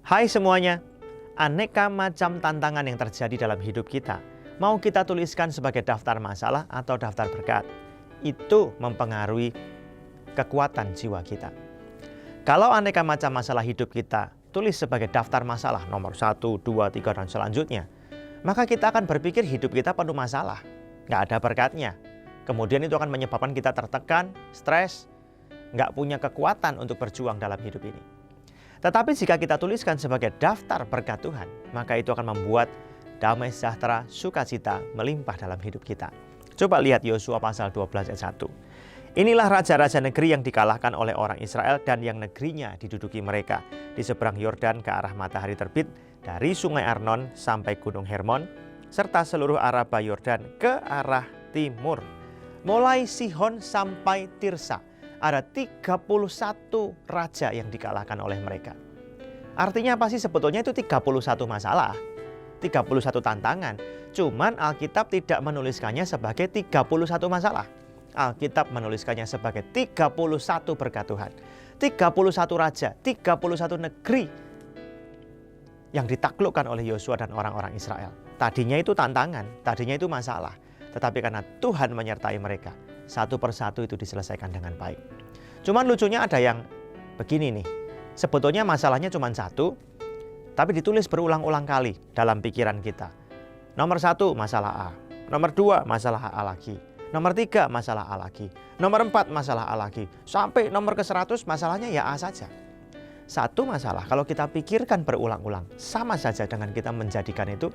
Hai semuanya, aneka macam tantangan yang terjadi dalam hidup kita, mau kita tuliskan sebagai daftar masalah atau daftar berkat, itu mempengaruhi kekuatan jiwa kita. Kalau aneka macam masalah hidup kita tulis sebagai daftar masalah nomor 1, 2, 3, dan selanjutnya, maka kita akan berpikir hidup kita penuh masalah, nggak ada berkatnya. Kemudian itu akan menyebabkan kita tertekan, stres, nggak punya kekuatan untuk berjuang dalam hidup ini. Tetapi jika kita tuliskan sebagai daftar berkat Tuhan, maka itu akan membuat damai sejahtera, sukacita melimpah dalam hidup kita. Coba lihat Yosua pasal 12 ayat 1. Inilah raja-raja negeri yang dikalahkan oleh orang Israel dan yang negerinya diduduki mereka di seberang Yordan ke arah matahari terbit dari sungai Arnon sampai gunung Hermon serta seluruh Araba Yordan ke arah timur. Mulai Sihon sampai Tirsa. Ada 31 raja yang dikalahkan oleh mereka. Artinya apa sih sebetulnya itu 31 masalah, 31 tantangan. Cuman Alkitab tidak menuliskannya sebagai 31 masalah. Alkitab menuliskannya sebagai 31 berkat Tuhan. 31 raja, 31 negeri yang ditaklukkan oleh Yosua dan orang-orang Israel. Tadinya itu tantangan, tadinya itu masalah. Tetapi karena Tuhan menyertai mereka, satu persatu itu diselesaikan dengan baik. Cuman lucunya ada yang begini nih. Sebetulnya masalahnya cuma satu, tapi ditulis berulang-ulang kali dalam pikiran kita. Nomor 1 masalah A, nomor 2 masalah A lagi, nomor 3 masalah A lagi, nomor 4 masalah A lagi, sampai nomor ke-100 masalahnya ya A saja. Satu masalah kalau kita pikirkan berulang-ulang, sama saja dengan kita menjadikan itu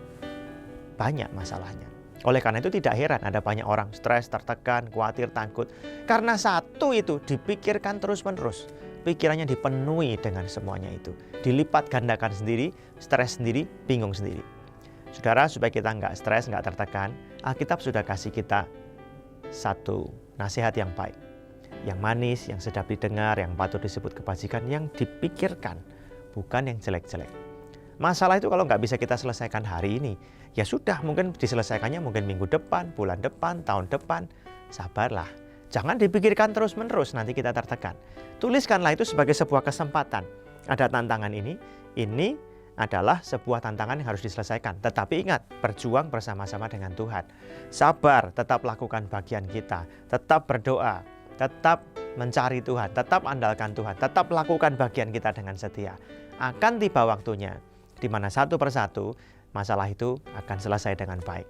banyak masalahnya. Oleh karena itu tidak heran ada banyak orang stres, tertekan, khawatir, takut. Karena satu itu dipikirkan terus-menerus. Pikirannya dipenuhi dengan semuanya itu. Dilipat gandakan sendiri, stres sendiri, bingung sendiri. Saudara, supaya kita nggak stres, nggak tertekan, Alkitab sudah kasih kita satu nasihat yang baik. Yang manis, yang sedap didengar, yang patut disebut kebajikan, yang dipikirkan, bukan yang jelek-jelek. Masalah itu kalau nggak bisa kita selesaikan hari ini, ya sudah mungkin diselesaikannya mungkin minggu depan, bulan depan, tahun depan. Sabarlah, jangan dipikirkan terus-menerus nanti kita tertekan. Tuliskanlah itu sebagai sebuah kesempatan. Ada tantangan ini adalah sebuah tantangan yang harus diselesaikan. Tetapi ingat, berjuang bersama-sama dengan Tuhan. Sabar, tetap lakukan bagian kita, tetap berdoa, tetap mencari Tuhan, tetap andalkan Tuhan, tetap lakukan bagian kita dengan setia. Akan tiba waktunya di mana satu persatu masalah itu akan selesai dengan baik.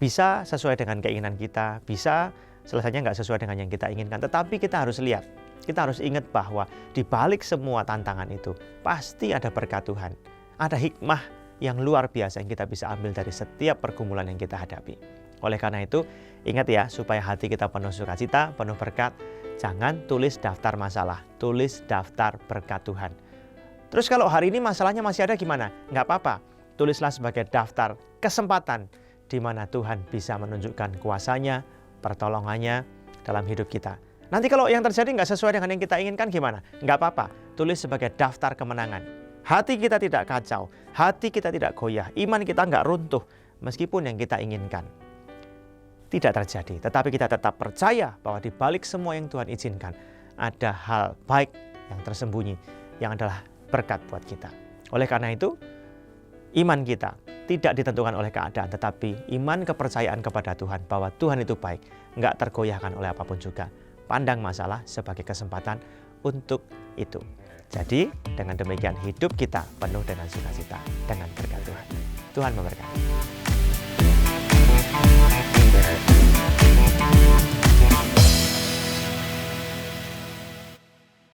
Bisa sesuai dengan keinginan kita, bisa selesainya nggak sesuai dengan yang kita inginkan. Tetapi kita harus lihat, kita harus ingat bahwa di balik semua tantangan itu pasti ada berkat Tuhan. Ada hikmah yang luar biasa yang kita bisa ambil dari setiap pergumulan yang kita hadapi. Oleh karena itu, ingat ya, supaya hati kita penuh sukacita, penuh berkat, jangan tulis daftar masalah, tulis daftar berkat Tuhan. Terus kalau hari ini masalahnya masih ada gimana? Nggak apa-apa, tulislah sebagai daftar kesempatan di mana Tuhan bisa menunjukkan kuasanya, pertolongannya dalam hidup kita. Nanti kalau yang terjadi nggak sesuai dengan yang kita inginkan gimana? Nggak apa-apa, tulis sebagai daftar kemenangan. Hati kita tidak kacau, hati kita tidak goyah, iman kita nggak runtuh meskipun yang kita inginkan tidak terjadi. Tetapi kita tetap percaya bahwa di balik semua yang Tuhan izinkan ada hal baik yang tersembunyi yang adalah berkat buat kita. Oleh karena itu, iman kita tidak ditentukan oleh keadaan, tetapi iman kepercayaan kepada Tuhan bahwa Tuhan itu baik, nggak tergoyahkan oleh apapun juga. Pandang masalah sebagai kesempatan untuk itu. Jadi, dengan demikian hidup kita penuh dengan sukacita, dengan berkat Tuhan. Tuhan memberkati.